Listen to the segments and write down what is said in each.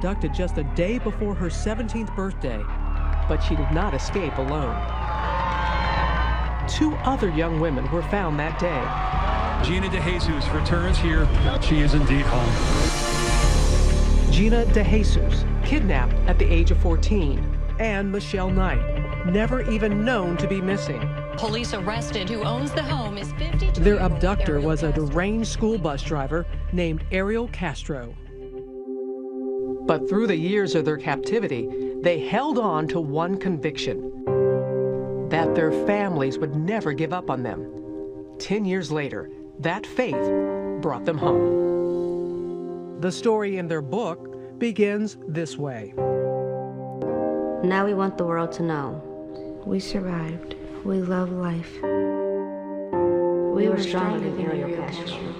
abducted just a day before her 17th birthday, but she did not escape alone. 2 other young women were found that day. Gina DeJesus returns here. She is indeed home. Gina DeJesus, kidnapped at the age of 14, and Michelle Knight, never even known to be missing. Police arrested who owns the home is 52. Their abductor was a deranged school bus driver named Ariel Castro. But through the years of their captivity, they held on to one conviction: that their families would never give up on them. 10 years later, that faith brought them home. The story in their book begins this way. Now we want the world to know. We survived. We love life. We were stronger than Ariel Castro.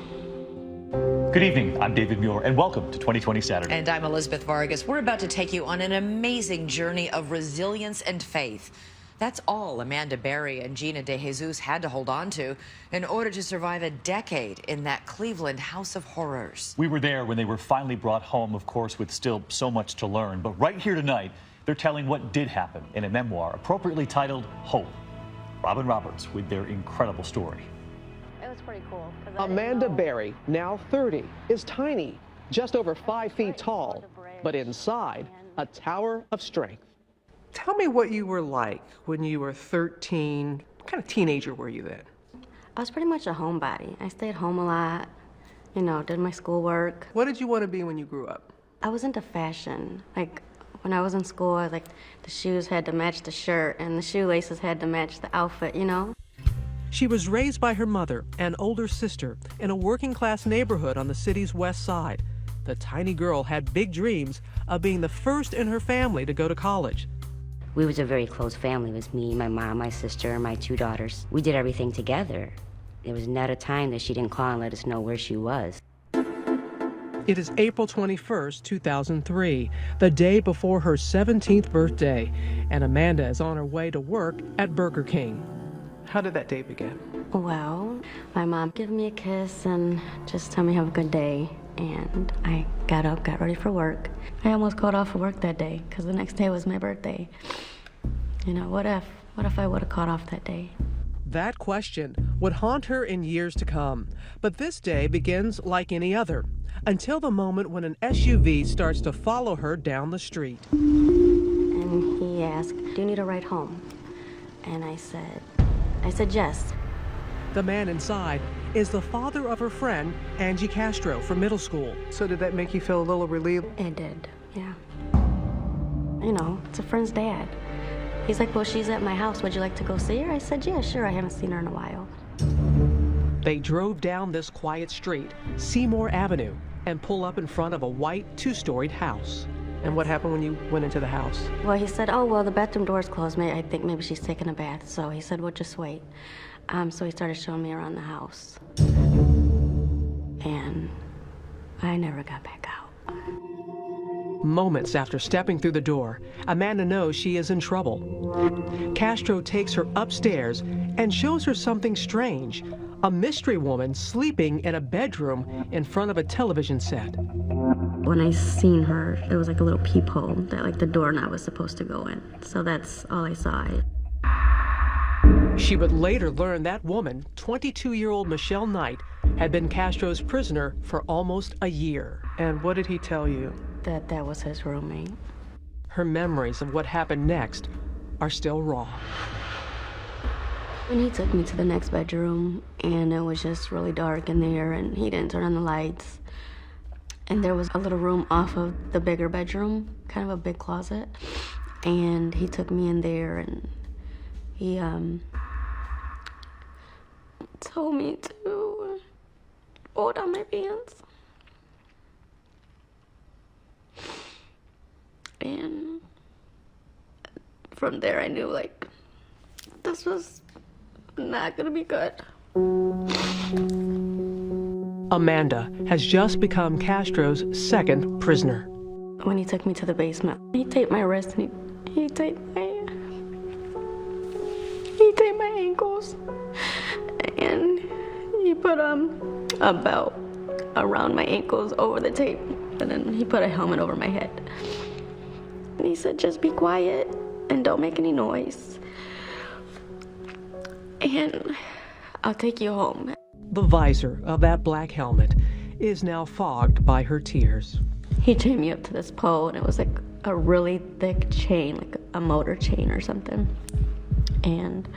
Good evening, I'm David Muir, and welcome to 2020 Saturday. And I'm Elizabeth Vargas. We're about to take you on an amazing journey of resilience and faith. That's all Amanda Berry and Gina DeJesus had to hold on to in order to survive a decade in that Cleveland house of horrors. We were there when they were finally brought home, of course, with still so much to learn. But right here tonight, they're telling what did happen in a memoir appropriately titled Hope. Robin Roberts with their incredible story. It was pretty cool. Amanda Berry, now 30, is tiny, just over 5 feet tall, but inside, a tower of strength. Tell me what you were like when you were 13. What kind of teenager were you then? I was pretty much a homebody. I stayed home a lot, did my schoolwork. What did you want to be when you grew up? I was into fashion. Like, when I was in school, the shoes had to match the shirt and the shoelaces had to match the outfit, She was raised by her mother and older sister in a working-class neighborhood on the city's west side. The tiny girl had big dreams of being the first in her family to go to college. We was a very close family. It was me, my mom, my sister, and my 2 daughters. We did everything together. There was not a time that she didn't call and let us know where she was. It is April 21st, 2003, the day before her 17th birthday, and Amanda is on her way to work at Burger King. How did that day begin? Well, my mom gave me a kiss and just told me have a good day. And I got up, got ready for work. I almost called off of work that day because the next day was my birthday. What if I would have called off that day? That question would haunt her in years to come. But this day begins like any other, until the moment when an SUV starts to follow her down the street. And he asked, "Do you need a ride home?" And I said yes. The man inside is the father of her friend, Angie Castro, from middle school. So did that make you feel a little relieved? It did, yeah. It's a friend's dad. He's like, "Well, she's at my house. Would you like to go see her?" I said, "Yeah, sure. I haven't seen her in a while." They drove down this quiet street, Seymour Avenue, and pull up in front of a white 2-storied house. And what happened when you went into the house? Well, he said, "Oh, well, the bathroom door's closed. I think maybe she's taking a bath." So he said, "Well, just wait." So he started showing me around the house. And I never got back out. Moments after stepping through the door, Amanda knows she is in trouble. Castro takes her upstairs and shows her something strange: a mystery woman sleeping in a bedroom in front of a television set. When I seen her, it was like a little peephole that the doorknob was supposed to go in. So that's all I saw. She would later learn that woman, 22-year-old Michelle Knight, had been Castro's prisoner for almost a year. And what did he tell you? That was his roommate. Her memories of what happened next are still raw. When he took me to the next bedroom, and it was just really dark in there, and he didn't turn on the lights. And there was a little room off of the bigger bedroom, kind of a big closet. And he took me in there, and he told me to pull down my pants. And from there I knew this was not gonna be good. Amanda has just become Castro's second prisoner. When he took me to the basement, he taped my wrist and he taped my ankles, and he put a belt around my ankles over the tape, and something, and he put a helmet over my head. And he said, just be quiet and don't make any noise. And I'll take you home. The visor of that black helmet is now fogged by her tears. He chained me up to this pole, and it was like a really thick chain, like a motor chain or something. And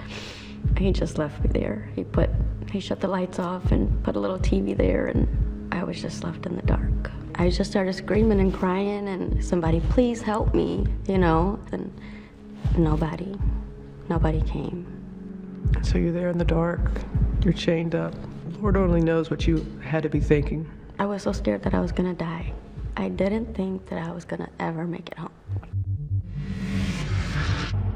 he just left me there. He shut the lights off and put a little TV there, and I was just left in the dark. I just started screaming and crying, and somebody, please help me, you know, and nobody came. So you're there in the dark, you're chained up. Lord only knows what you had to be thinking. I was so scared that I was gonna die. I didn't think that I was gonna ever make it home.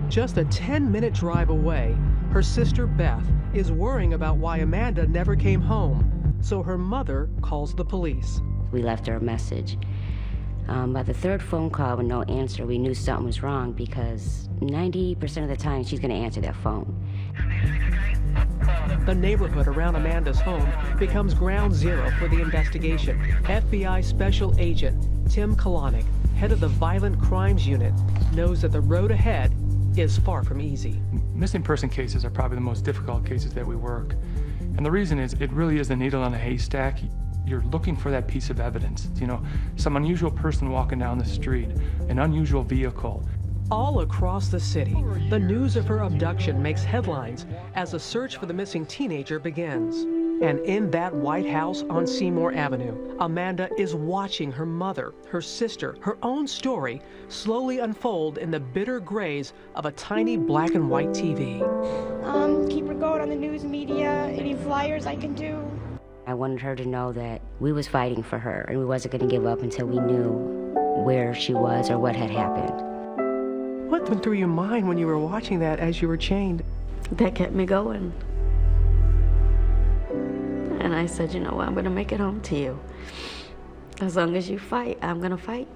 Just a 10-minute drive away, her sister Beth is worrying about why Amanda never came home. So her mother calls the police. We left her a message. By the third phone call with no answer, we knew something was wrong because 90% of the time she's going to answer that phone. The neighborhood around Amanda's home becomes ground zero for the investigation. FBI Special Agent Tim Kalanick, head of the Violent Crimes Unit, knows that the road ahead is far from easy. Missing person cases are probably the most difficult cases that we work. And the reason is it really is the needle in a haystack. You're looking for that piece of evidence. You know, some unusual person walking down the street, an unusual vehicle. All across the city, the news of her abduction makes headlines as the search for the missing teenager begins. And in that White House on Seymour Avenue, Amanda is watching her mother, her sister, her own story slowly unfold in the bitter grays of a tiny black and white TV. Keep her going on the news media, any flyers I can do. I wanted her to know that we was fighting for her and we wasn't going to give up until we knew where she was or what had happened. What went through your mind when you were watching that as you were chained? That kept me going. And I said, you know what, I'm gonna make it home to you. As long as you fight, I'm gonna fight.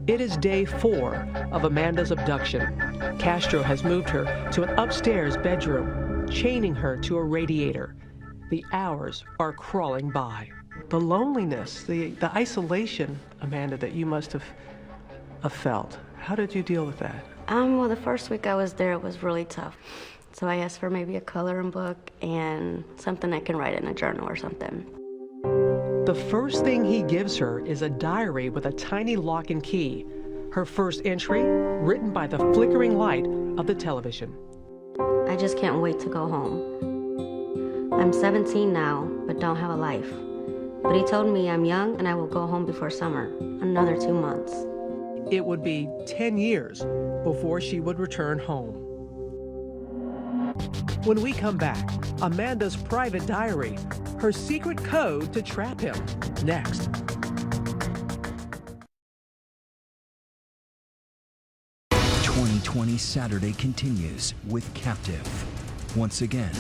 It is day 4 of Amanda's abduction. Castro has moved her to an upstairs bedroom, chaining her to a radiator. The hours are crawling by. The loneliness, the isolation, Amanda, that you must have felt. How did you deal with that? Well, the first week I was there, it was really tough. So I asked for maybe a coloring book and something I can write in a journal or something. The first thing he gives her is a diary with a tiny lock and key. Her first entry, written by the flickering light of the television. I just can't wait to go home. I'm 17 now, but don't have a life. But he told me I'm young and I will go home before summer, another 2 months. It would be 10 years before she would return home. When we come back, Amanda's private diary, her secret code to trap him, next. .2020 Saturday continues with Captive. Once again,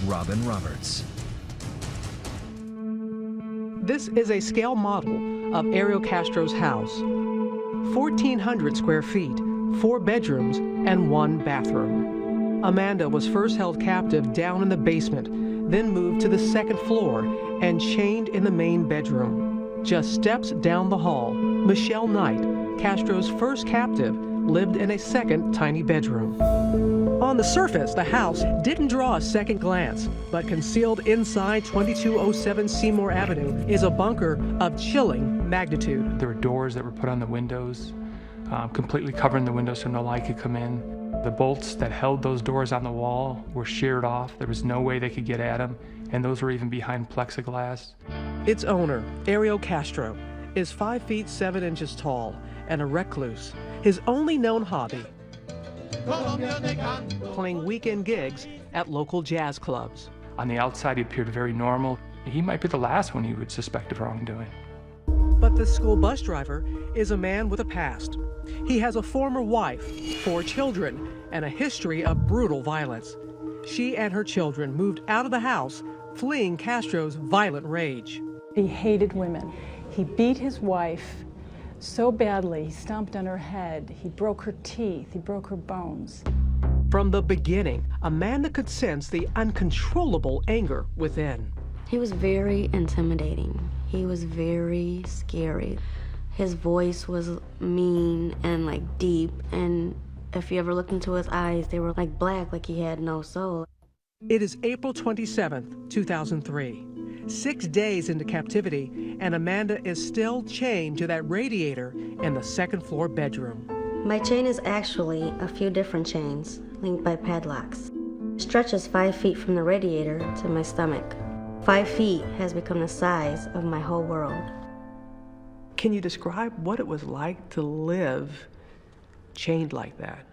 Robin Roberts. This is a scale model of Ariel Castro's house. 1,400 square feet, 4 bedrooms, and 1 bathroom. Amanda was first held captive down in the basement, then moved to the 2nd floor and chained in the main bedroom. Just steps down the hall, Michelle Knight, Castro's first captive, lived in a 2nd tiny bedroom. On the surface, the house didn't draw a second glance, but concealed inside 2207 Seymour Avenue is a bunker of chilling magnitude. There were doors that were put on the windows, completely covering the windows so no light could come in. The bolts that held those doors on the wall were sheared off. There was no way they could get at them, and those were even behind plexiglass. Its owner, Ariel Castro, is 5 feet 7 inches tall and a recluse. His only known hobby, playing weekend gigs at local jazz clubs. On the outside, he appeared very normal. He might be the last one you would suspect of wrongdoing. But the school bus driver is a man with a past. He has a former wife, 4 children, and a history of brutal violence. She and her children moved out of the house, fleeing Castro's violent rage. He hated women. He beat his wife so badly, he stomped on her head, he broke her teeth, he broke her bones. From the beginning, Amanda could sense the uncontrollable anger within. He was very intimidating. He was very scary. His voice was mean and like deep, and if you ever looked into his eyes, they were like black, like he had no soul. It is April 27th, 2003. 6 days into captivity, and Amanda is still chained to that radiator in the second-floor bedroom. My chain is actually a few different chains linked by padlocks. It stretches 5 feet from the radiator to my stomach. 5 feet has become the size of my whole world. Can you describe what it was like to live chained like that?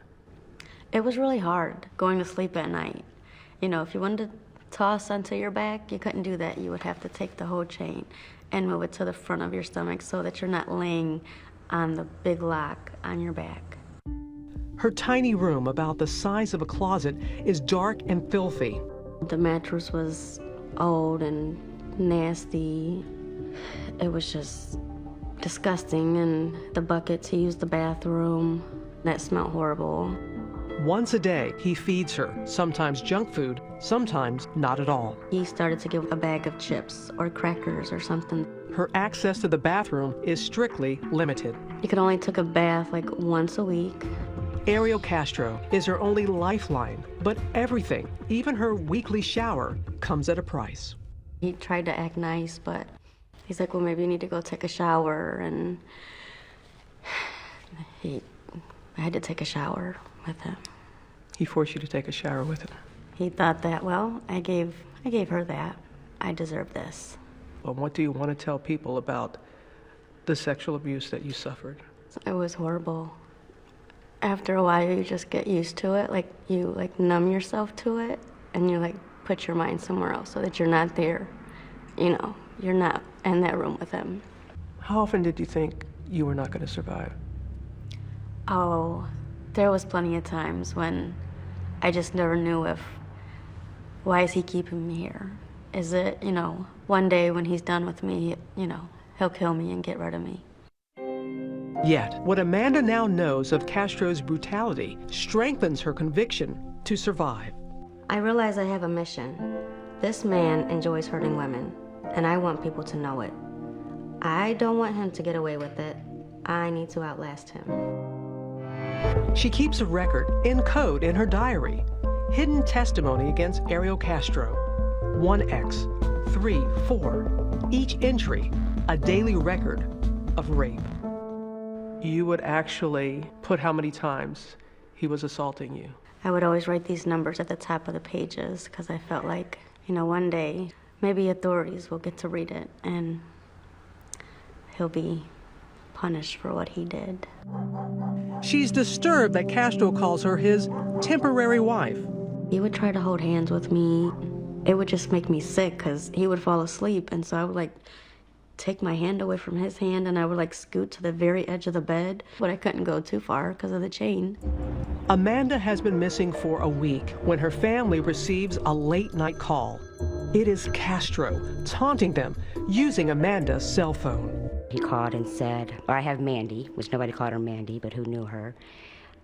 It was really hard going to sleep at night. You know, if you wanted to toss onto your back, you couldn't do that. You would have to take the whole chain and move it to the front of your stomach so that you're not laying on the big lock on your back. Her tiny room, about the size of a closet, is dark and filthy. The mattress was old and nasty. It was just disgusting, and the bucket to use the bathroom, that smelled horrible. Once a day, he feeds her, sometimes junk food, sometimes not at all. He started to give a bag of chips or crackers or something. Her access to the bathroom is strictly limited. You could only take a bath like once a week. Ariel Castro is her only lifeline, but everything, even her weekly shower, comes at a price. He tried to act nice, but he's like, well, maybe you need to go take a shower, and I had to take a shower with him. He forced you to take a shower with him? He thought that, well, I gave her that. I deserve this. Well, what do you want to tell people about the sexual abuse that you suffered? It was horrible. After a while, you just get used to it. Like, you numb yourself to it, and you put your mind somewhere else so that you're not there. You know, you're not in that room with him. How often did you think you were not going to survive? Oh, there was plenty of times when I just never knew why is he keeping me here? Is it, one day when he's done with me, he'll kill me and get rid of me. Yet, what Amanda now knows of Castro's brutality strengthens her conviction to survive. I realize I have a mission. This man enjoys hurting women, and I want people to know it. I don't want him to get away with it. I need to outlast him. She keeps a record in code in her diary. Hidden testimony against Ariel Castro. 1X, 3, 4. Each entry, a daily record of rape. You would actually put how many times he was assaulting you? I would always write these numbers at the top of the pages because I felt like, one day maybe authorities will get to read it and he'll be punished for what he did. She's disturbed that Castro calls her his temporary wife. He would try to hold hands with me. It would just make me sick because he would fall asleep, and so I would take my hand away from his hand, and I would scoot to the very edge of the bed, but I couldn't go too far because of the chain. Amanda has been missing for a week when her family receives a late-night call. It is Castro taunting them using Amanda's cell phone. He called and said, I have Mandy, which nobody called her Mandy, but who knew her.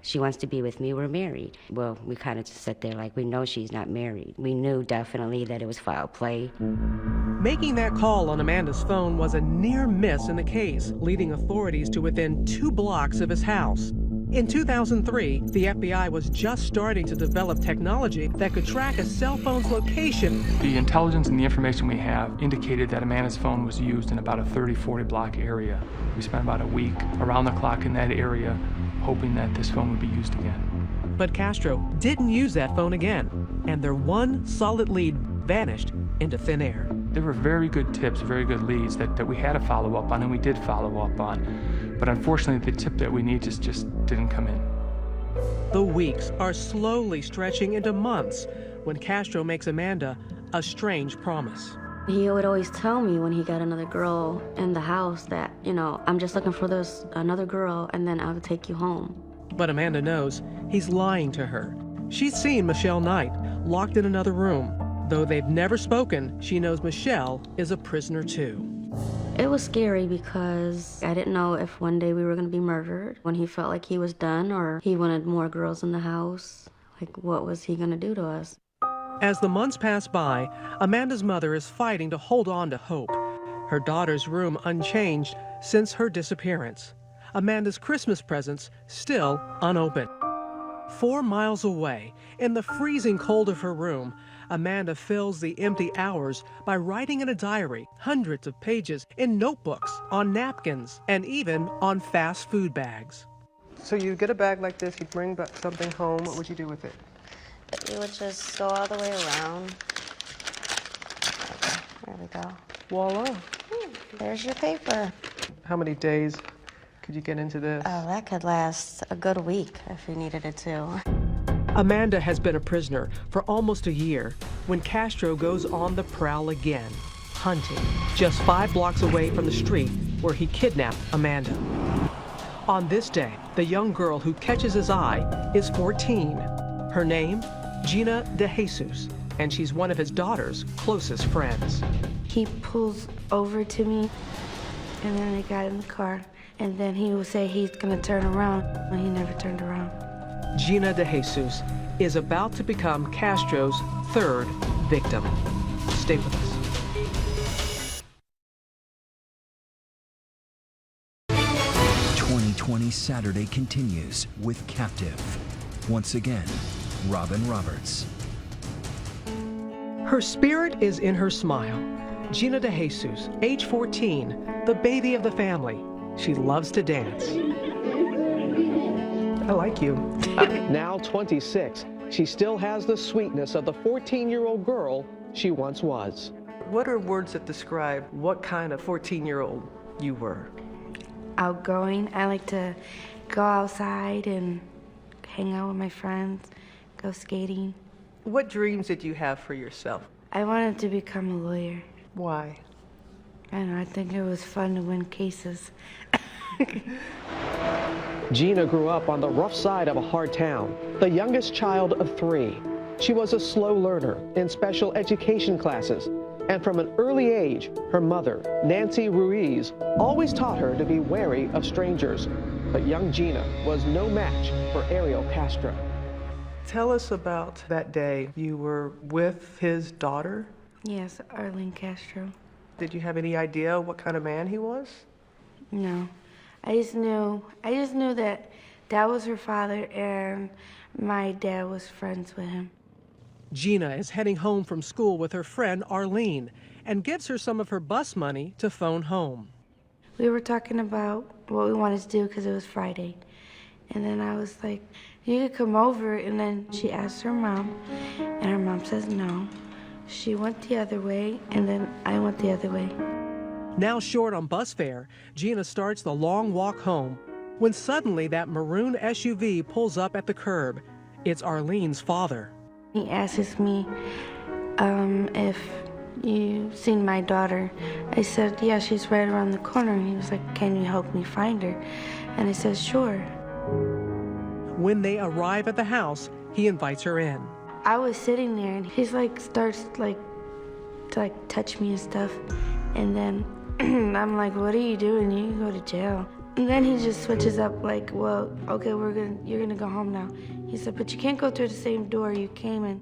She wants to be with me, we're married. Well, we kind of just sat there we know she's not married. We knew definitely that it was foul play. Making that call on Amanda's phone was a near miss in the case, leading authorities to within 2 blocks of his house. In 2003, the FBI was just starting to develop technology that could track a cell phone's location. The intelligence and the information we have indicated that Amanda's phone was used in about a 30-40 block area. We spent about a week around the clock in that area, hoping that this phone would be used again. But Castro didn't use that phone again, and their one solid lead vanished into thin air. There were very good tips, very good leads that we had to follow up on, and we did follow up on. But unfortunately, the tip that we need just didn't come in. The weeks are slowly stretching into months when Castro makes Amanda a strange promise. He would always tell me when he got another girl in the house that, I'm just looking for another girl, and then I'll take you home. But Amanda knows he's lying to her. She's seen Michelle Knight locked in another room. Though they've never spoken, she knows Michelle is a prisoner too. It was scary because I didn't know if one day we were going to be murdered, when he felt like he was done or he wanted more girls in the house. What was he going to do to us? As the months pass by, Amanda's mother is fighting to hold on to hope. her daughter's room unchanged since her disappearance. Amanda's Christmas presents still unopened. 4 miles away, in the freezing cold of her room, Amanda fills the empty hours by writing in a diary, hundreds of pages in notebooks, on napkins, and even on fast food bags. So you get a bag like this, you bring back something home, what would you do with it? We would just go all the way around. There we go. Voila. There's your paper. How many days could you get into this? Oh, that could last a good week if you needed it to. Amanda has been a prisoner for almost a year when Castro goes on the prowl again, hunting, just 5 blocks away from the street where he kidnapped Amanda. On this day, the young girl who catches his eye is 14. Her name, Gina DeJesus, and she's one of his daughter's closest friends. He pulls over to me, and then I got in the car, and then he would say he's gonna turn around, and he never turned around. Gina DeJesus is about to become Castro's 3rd victim. Stay with us. 2020 Saturday continues with Captive. Once again, Robin Roberts. Her spirit is in her smile. Gina DeJesus, age 14, the baby of the family. She loves to dance. I like you. Now 26, she still has the sweetness of the 14-year-old girl she once was. What are words that describe what kind of 14-year-old you were? Outgoing. I like to go outside and hang out with my friends, go skating. What dreams did you have for yourself? I wanted to become a lawyer. Why? I don't know, I think it was fun to win cases. Gina grew up on the rough side of a hard town, the youngest child of 3. She was a slow learner in special education classes, and from an early age, her mother, Nancy Ruiz, always taught her to be wary of strangers. But young Gina was no match for Ariel Castro. Tell us about that day you were with his daughter. Yes, Ariel Castro. Did you have any idea what kind of man he was? No. I just knew that that was her father and my dad was friends with him. Gina is heading home from school with her friend Arlene and gives her some of her bus money to phone home. We were talking about what we wanted to do because it was Friday. And then I was like, you could come over. And then she asked her mom, and her mom says no. She went the other way, and then I went the other way. Now short on bus fare, Gina starts the long walk home when suddenly that maroon SUV pulls up at the curb. It's Arlene's father. He asks me if you've seen my daughter. I said, yeah, she's right around the corner. And he was like, can you help me find her? And I said, sure. When they arrive at the house, he invites her in. I was sitting there, and he's like, starts to touch me and stuff. And then I'm like, what are you doing? You can go to jail. And then he just switches up like, well, okay, you're gonna go home now. He said, but you can't go through the same door you came in.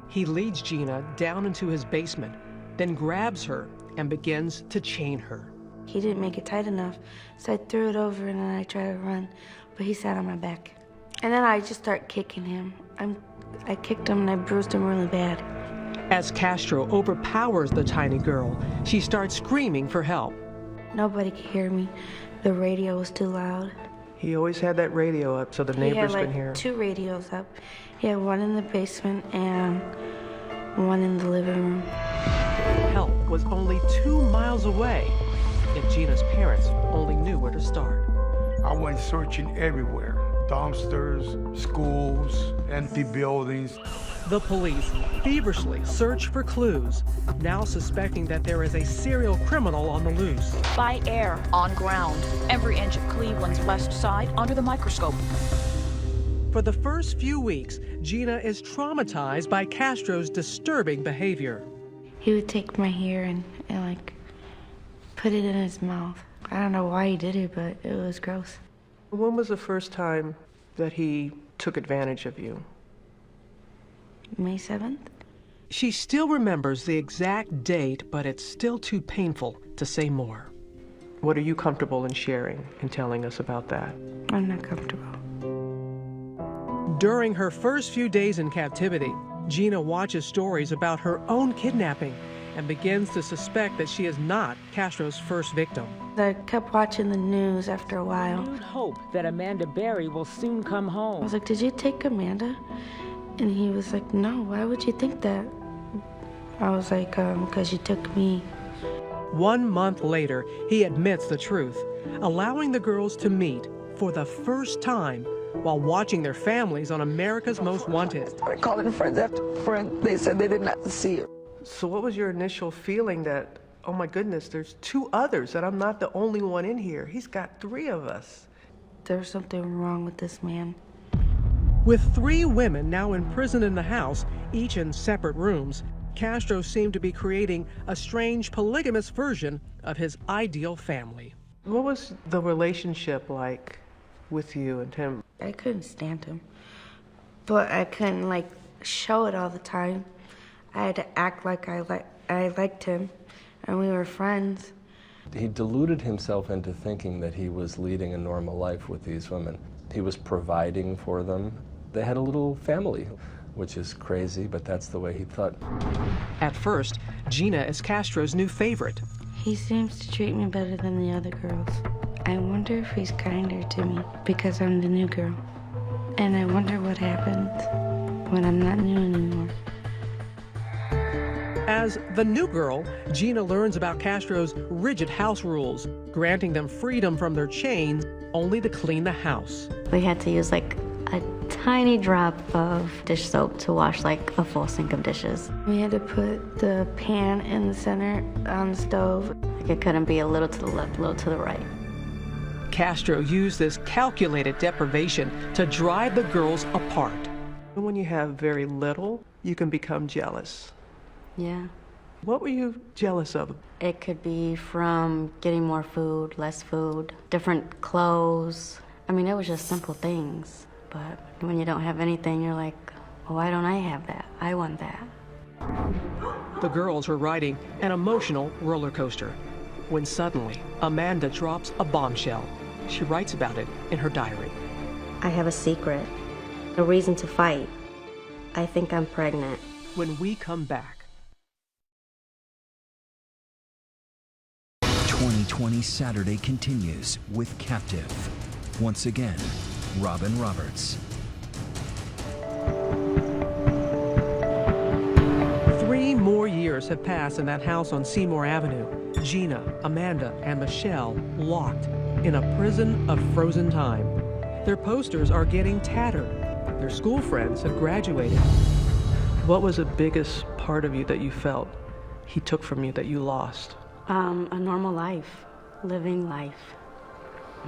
He leads Gina down into his basement, then grabs her and begins to chain her. He didn't make it tight enough, so I threw it over and then I tried to run, but he sat on my back. And then I just start kicking him. I kicked him and I bruised him really bad. As Castro overpowers the tiny girl, she starts screaming for help. Nobody could hear me. The radio was too loud. He always had that radio up so the neighbors can hear. He had 2 radios up. He had one in the basement and one in the living room. Help was only 2 miles away, yet Gina's parents only knew where to start. I went searching everywhere. Dumpsters, schools, empty buildings. The police feverishly search for clues, now suspecting that there is a serial criminal on the loose. By air, on ground, every inch of Cleveland's west side under the microscope. For the first few weeks, Gina is traumatized by Castro's disturbing behavior. He would take my hair and like put it in his mouth. I don't know why he did it, but it was gross. When was the first time that he took advantage of you? May 7th. She still remembers the exact date, but it's still too painful to say more. What are you comfortable in sharing and telling us about that? I'm not comfortable. During her first few days in captivity, Gina watches stories about her own kidnapping and begins to suspect that she is not Castro's first victim. I kept watching the news after a while. Hope that Amanda Berry will soon come home. I was like, did you take Amanda? And he was like, no, why would you think that? I was like, because you took me. 1 month later, he admits the truth, allowing the girls to meet for the first time while watching their families on America's Most Wanted. I called in friends after friends. They said they didn't have to see her. So what was your initial feeling that, oh my goodness, there's 2 others, that I'm not the only one in here? He's got 3 of us. There's something wrong with this man. With 3 women now imprisoned in the house, each in separate rooms, Castro seemed to be creating a strange polygamous version of his ideal family. What was the relationship like with you and him? I couldn't stand him, but I couldn't show it all the time. I had to act like I liked him, and we were friends. He deluded himself into thinking that he was leading a normal life with these women. He was providing for them. They had a little family, which is crazy, but that's the way he thought. At first, Gina is Castro's new favorite. He seems to treat me better than the other girls. I wonder if he's kinder to me because I'm the new girl. And I wonder what happens when I'm not new anymore. As the new girl, Gina learns about Castro's rigid house rules, granting them freedom from their chains only to clean the house. We had to use a tiny drop of dish soap to wash a full sink of dishes. We had to put the pan in the center on the stove. It couldn't be a little to the left, a little to the right. Castro used this calculated deprivation to drive the girls apart. When you have very little, you can become jealous. Yeah. What were you jealous of? It could be from getting more food, less food, different clothes. I mean, it was just simple things. But when you don't have anything, you're like, well, why don't I have that? I want that. The girls were riding an emotional roller coaster when suddenly Amanda drops a bombshell. She writes about it in her diary. I have a secret, a reason to fight. I think I'm pregnant. When we come back. 2020 Saturday continues with Captive. Once again, Robin Roberts. 3 more years have passed in that house on Seymour Avenue. Gina, Amanda, and Michelle locked in a prison of frozen time. Their posters are getting tattered. Their school friends have graduated. What was the biggest part of you that you felt he took from you that you lost? A normal life, living life.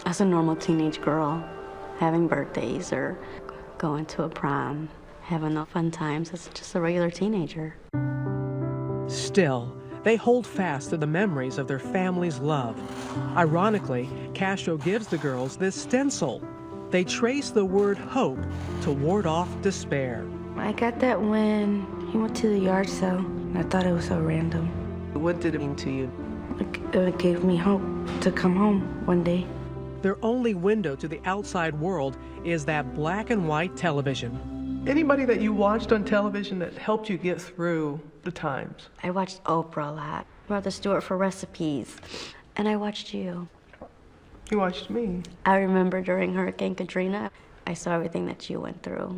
As a normal teenage girl, having birthdays or going to a prom, having the fun times as just a regular teenager. Still, they hold fast to the memories of their family's love. Ironically, Castro gives the girls this stencil. They trace the word hope to ward off despair. I got that when he went to the yard sale. I thought it was so random. What did it mean to you? It gave me hope to come home one day. Their only window to the outside world is that black and white television. Anybody that you watched on television that helped you get through the times? I watched Oprah a lot, Martha Stewart for recipes, and I watched you. You watched me. I remember during Hurricane Katrina, I saw everything that you went through.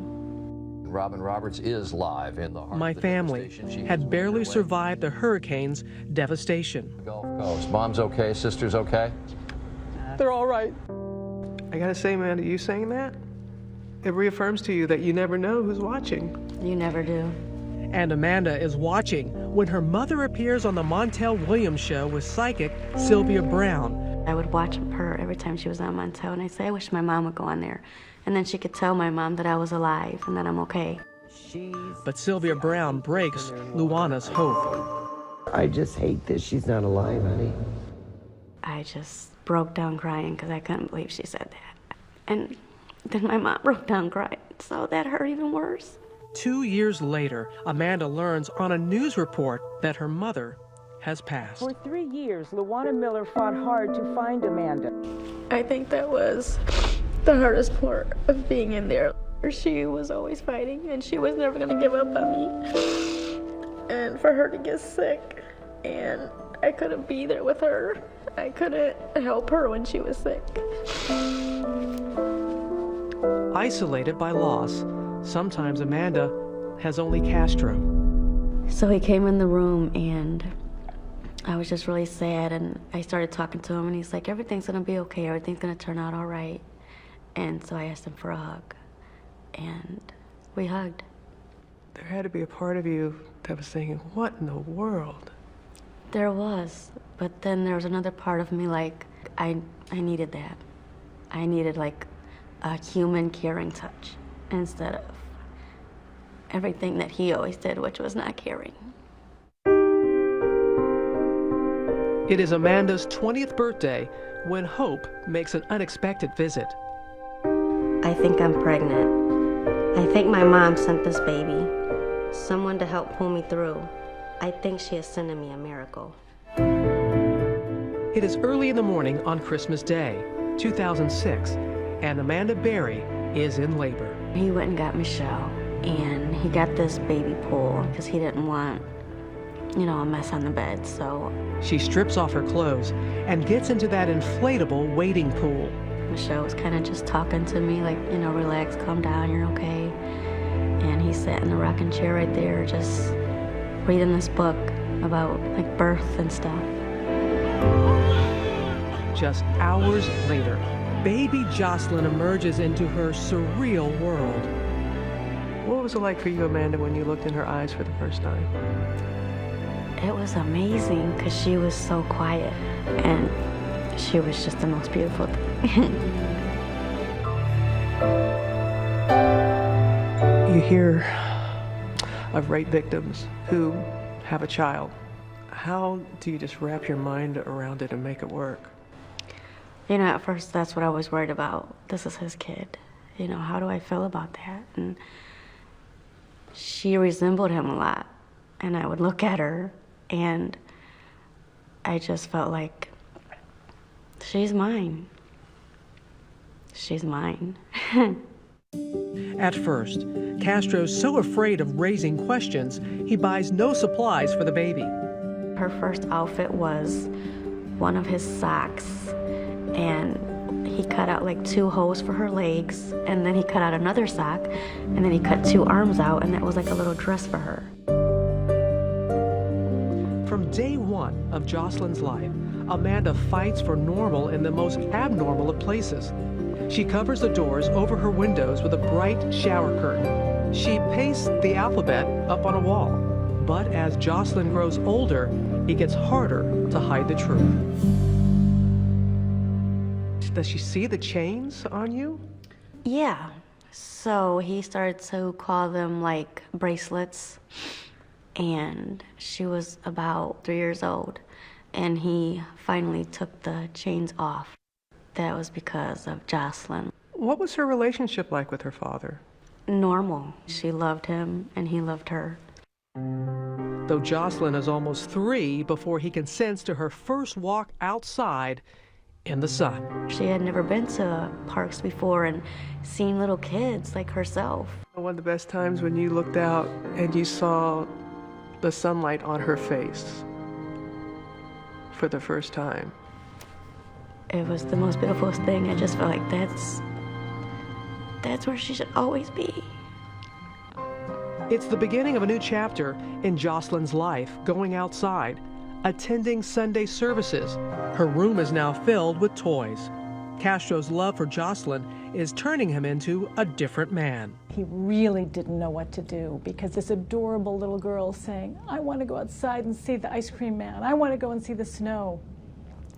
Robin Roberts is live in the heart My of the family had barely survived the hurricane's devastation. Gulf Coast. Mom's okay, sister's okay? They're all right. I gotta say, Amanda, you saying that? It reaffirms to you that you never know who's watching. You never do. And Amanda is watching when her mother appears on the Montel Williams show with psychic Sylvia Brown. I would watch her every time she was on Montel, and I'd say, I wish my mom would go on there. And then she could tell my mom that I was alive and that I'm okay. But Sylvia Brown breaks Luana's hope. I just hate that she's not alive, honey. I just broke down crying because I couldn't believe she said that. And then my mom broke down crying, so that hurt even worse. 2 years later, Amanda learns on a news report that her mother has passed. For 3 years, Luana Miller fought hard to find Amanda. I think that was the hardest part of being in there. She was always fighting, and she was never going to give up on me. And for her to get sick, and I couldn't be there with her. I couldn't help her when she was sick. Isolated by loss, sometimes Amanda has only Castro. So he came in the room, and I was just really sad, and I started talking to him, and he's like, everything's gonna be okay, everything's gonna turn out all right. And so I asked him for a hug, and we hugged. There had to be a part of you that was thinking, what in the world? There was, but then there was another part of me, like, I needed that. I needed, like, a human caring touch instead of everything that he always did, which was not caring. It is Amanda's 20th birthday when Hope makes an unexpected visit. I think I'm pregnant. I think my mom sent this baby. Someone to help pull me through. I think she is sending me a miracle. It is early in the morning on Christmas Day, 2006, and Amanda Berry is in labor. He went and got Michelle, and he got this baby pool because he didn't want, you know, a mess on the bed, so. She strips off her clothes and gets into that inflatable wading pool. Michelle was kind of just talking to me like, you know, relax, calm down, you're okay. And he sat in the rocking chair right there just reading this book about like birth and stuff. Just hours later, baby Jocelyn emerges into her surreal world. What was it like for you, Amanda, when you looked in her eyes for the first time? It was amazing because she was so quiet and she was just the most beautiful thing. You hear of rape victims who have a child. How do you just wrap your mind around it and make it work? You know, at first that's what I was worried about. This is his kid. You know, how do I feel about that? And she resembled him a lot. And I would look at her and I just felt like, she's mine. She's mine. At first, Castro's so afraid of raising questions, he buys no supplies for the baby. Her first outfit was one of his socks, and he cut out like 2 holes for her legs, and then he cut out another sock, and then he cut 2 arms out, and that was like a little dress for her. From day one of Jocelyn's life, Amanda fights for normal in the most abnormal of places. She covers the doors over her windows with a bright shower curtain. She pastes the alphabet up on a wall. But as Jocelyn grows older, it gets harder to hide the truth. Does she see the chains on you? Yeah. So he started to call them like bracelets. And she was about 3 years old. And he finally took the chains off. That was because of Jocelyn. What was her relationship like with her father? Normal. She loved him and he loved her. Though Jocelyn is almost 3 before he consents to her first walk outside in the sun. She had never been to parks before and seen little kids like herself. One of the best times when you looked out and you saw the sunlight on her face for the first time. It was the most beautiful thing. I just felt like that's where she should always be. It's the beginning of a new chapter in Jocelyn's life, going outside, attending Sunday services. Her room is now filled with toys. Castro's love for Jocelyn is turning him into a different man. He really didn't know what to do because this adorable little girl saying, I want to go outside and see the ice cream man. I want to go and see the snow.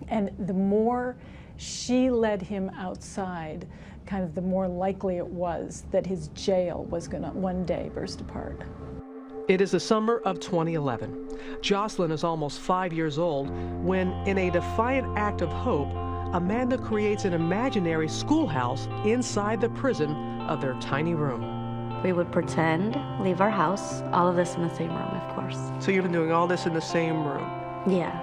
And the more she led him outside, kind of the more likely it was that his jail was going to one day burst apart. It is the summer of 2011. Jocelyn is almost 5 years old when, in a defiant act of hope, Amanda creates an imaginary schoolhouse inside the prison of their tiny room. We would pretend, leave our house, all of this in the same room, of course. So you've been doing all this in the same room? Yeah.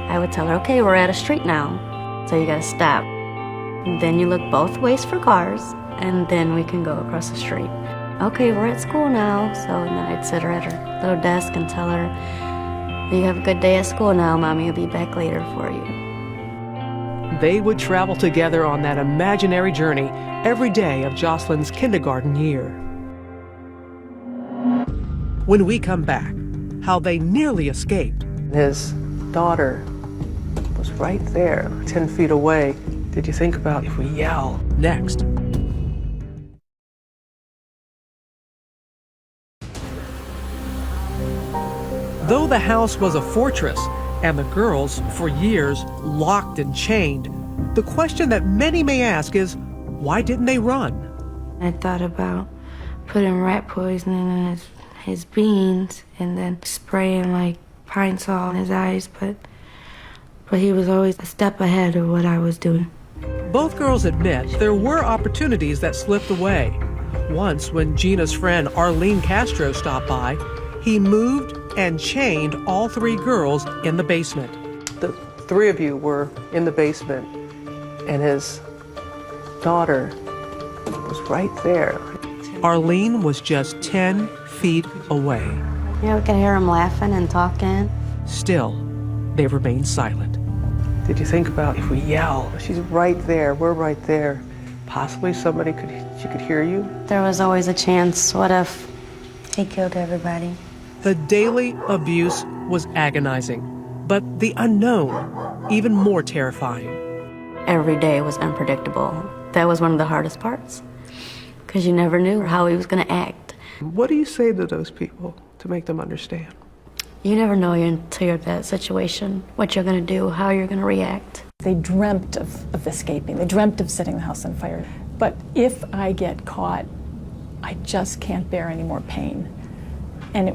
I would tell her, okay, we're at a street now, so you gotta stop. Then you look both ways for cars, and then we can go across the street. Okay, we're at school now, so and then I'd sit her at her little desk and tell her, you have a good day at school now, Mommy will be back later for you. They would travel together on that imaginary journey every day of Jocelyn's kindergarten year. When we come back, how they nearly escaped. His daughter was right there, 10 feet away. Did you think about if we yell? Next. Though the house was a fortress and the girls, for years, locked and chained, the question that many may ask is, why didn't they run? I thought about putting rat poison in his beans and then spraying like pine sol in his eyes, but he was always a step ahead of what I was doing. Both girls admit there were opportunities that slipped away. Once, when Gina's friend Ariel Castro stopped by, he moved and chained all three girls in the basement. The three of you were in the basement, and his daughter was right there. Ariel was just 10 feet away. Yeah, we could hear him laughing and talking. Still, they remained silent. Did you think about if we yell? She's right there, we're right there. Possibly somebody she could hear you? There was always a chance. What if he killed everybody? The daily abuse was agonizing, but the unknown, even more terrifying. Every day was unpredictable. That was one of the hardest parts, because you never knew how he was going to act. What do you say to those people to make them understand? You never know until you're in that situation, what you're going to do, how you're going to react. They dreamt of escaping. They dreamt of setting the house on fire. But if I get caught, I just can't bear any more pain. And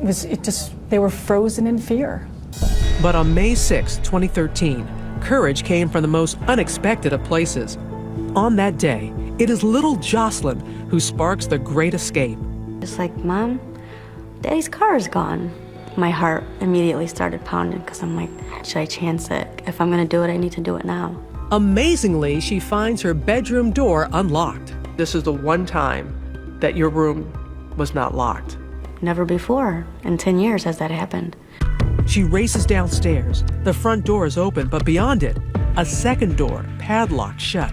they were frozen in fear. But on May 6, 2013, courage came from the most unexpected of places. On that day, it is little Jocelyn who sparks the great escape. It's like, Mom, Daddy's car is gone. My heart immediately started pounding because I'm like, should I chance it? If I'm going to do it, I need to do it now. Amazingly, she finds her bedroom door unlocked. This is the one time that your room was not locked. Never before in 10 years has that happened. She races downstairs. The front door is open, but beyond it, a second door padlocked shut.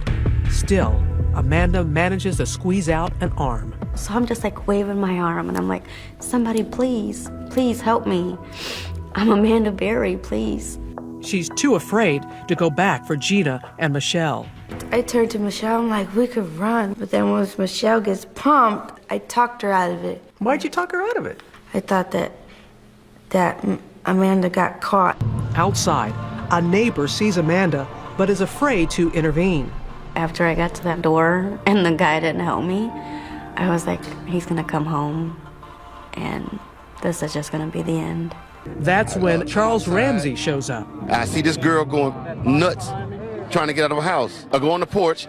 Still, Amanda manages to squeeze out an arm. So I'm just like waving my arm and I'm like, somebody please, please help me. I'm Amanda Berry, please. She's too afraid to go back for Gina and Michelle. I turned to Michelle, I'm like, we could run. But then once Michelle gets pumped, I talked her out of it. Why'd you talk her out of it? I thought that Amanda got caught. Outside, a neighbor sees Amanda, but is afraid to intervene. After I got to that door and the guy didn't help me, I was like, he's gonna come home and this is just gonna be the end. That's when Charles Ramsey shows up. I see this girl going nuts, trying to get out of her house. I go on the porch,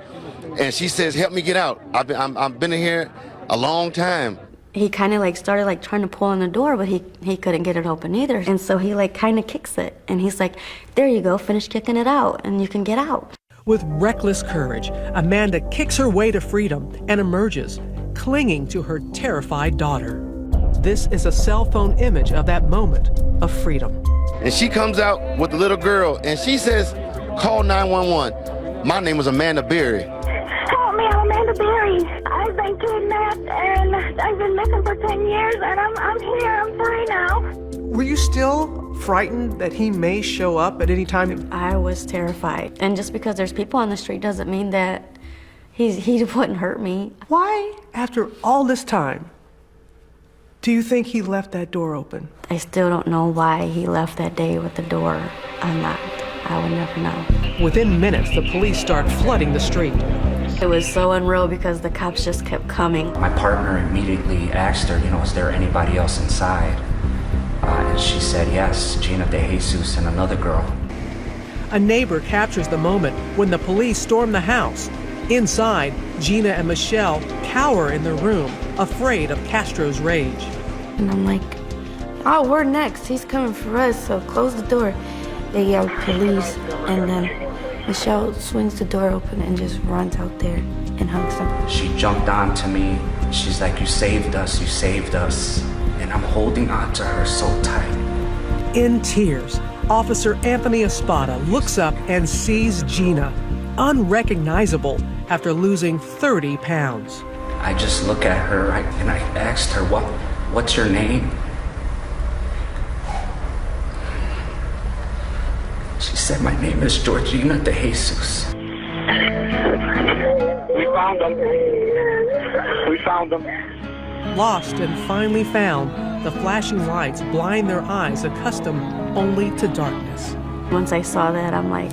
and she says, help me get out. I've been in here a long time. He kind of like started like trying to pull on the door, but he couldn't get it open either. And so he like kind of kicks it, and he's like, there you go, finish kicking it out, and you can get out. With reckless courage, Amanda kicks her way to freedom and emerges, clinging to her terrified daughter. This is a cell phone image of that moment of freedom. And she comes out with the little girl, and she says, call 911. My name is Amanda Berry. Help me, I'm Amanda Berry. I've been kidnapped, and I've been missing for 10 years, and I'm here, I'm free now. Were you still frightened that he may show up at any time? I was terrified. And just because there's people on the street doesn't mean that he wouldn't hurt me. Why, after all this time, do you think he left that door open? I still don't know why he left that day with the door unlocked. I would never know. Within minutes, the police start flooding the street. It was so unreal because the cops just kept coming. My partner immediately asked her, is there anybody else inside? And she said yes, Gina DeJesus and another girl. A neighbor captures the moment when the police storm the house. Inside, Gina and Michelle cower in their room, afraid of Castro's rage. And I'm like, oh, we're next. He's coming for us, so close the door. They yell police, and then Michelle swings the door open and just runs out there and hugs him. She jumped onto me. She's like, you saved us, you saved us. And I'm holding on to her so tight. In tears, Officer Anthony Espada looks up and sees Gina, unrecognizable after losing 30 pounds. I just look at her and I asked her, what's your name? She said, my name is Georgina DeJesus. We found them. We found them. Lost and finally found, the flashing lights blind their eyes accustomed only to darkness. Once I saw that, I'm like,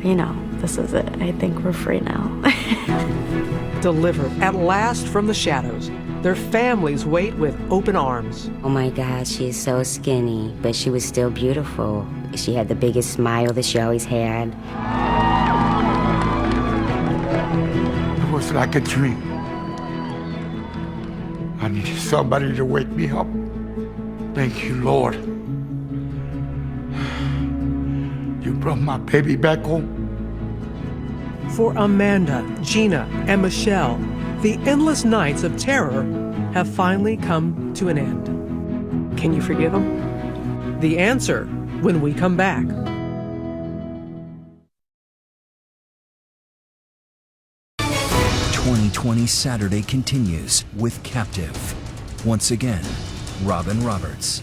you know, this is it. I think we're free now. Delivered at last from the shadows, their families wait with open arms. Oh my God, she's so skinny, but she was still beautiful. She had the biggest smile that she always had. It was like a dream. I needed somebody to wake me up. Thank you, Lord. You brought my baby back home. For Amanda, Gina, and Michelle, the endless nights of terror have finally come to an end. Can you forgive them? The answer when we come back. .2020 Saturday continues with Captive. Once again, Robin Roberts.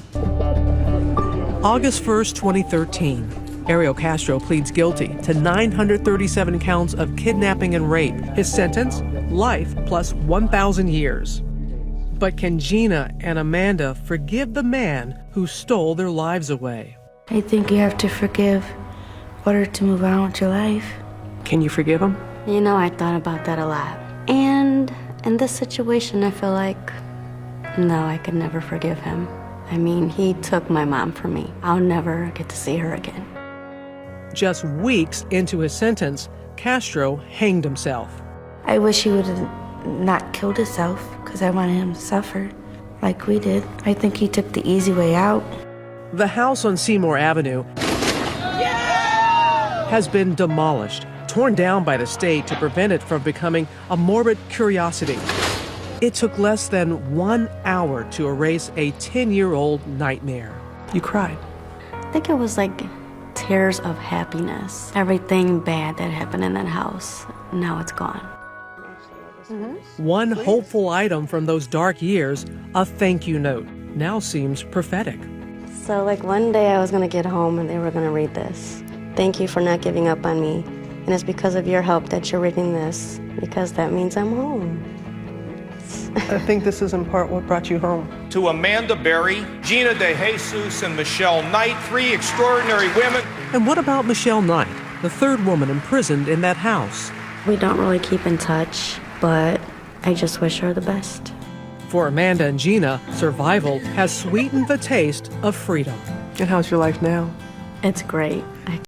August 1st, 2013. Ariel Castro pleads guilty to 937 counts of kidnapping and rape. His sentence, life plus 1,000 years. But can Gina and Amanda forgive the man who stole their lives away? I think you have to forgive in order to move on with your life. Can you forgive him? You know, I thought about that a lot. And in this situation, I feel like, no, I could never forgive him. I mean, he took my mom from me. I'll never get to see her again. Just weeks into his sentence, Castro hanged himself. I wish he would have not killed himself because I wanted him to suffer like we did. I think he took the easy way out. The house on Seymour Avenue has been demolished, torn down by the state to prevent it from becoming a morbid curiosity. It took less than 1 hour to erase a 10-year-old nightmare. You cried. I think it was like tears of happiness. Everything bad that happened in that house, now it's gone. One hopeful item from those dark years, a thank you note, now seems prophetic. So like one day I was gonna get home and they were gonna read this. Thank you for not giving up on me. And it's because of your help that you're reading this, because that means I'm home. I think this is in part what brought you home. To Amanda Berry, Gina DeJesus, and Michelle Knight, 3 extraordinary women. And what about Michelle Knight, the third woman imprisoned in that house? We don't really keep in touch, but I just wish her the best. For Amanda and Gina, survival has sweetened the taste of freedom. And how's your life now? It's great.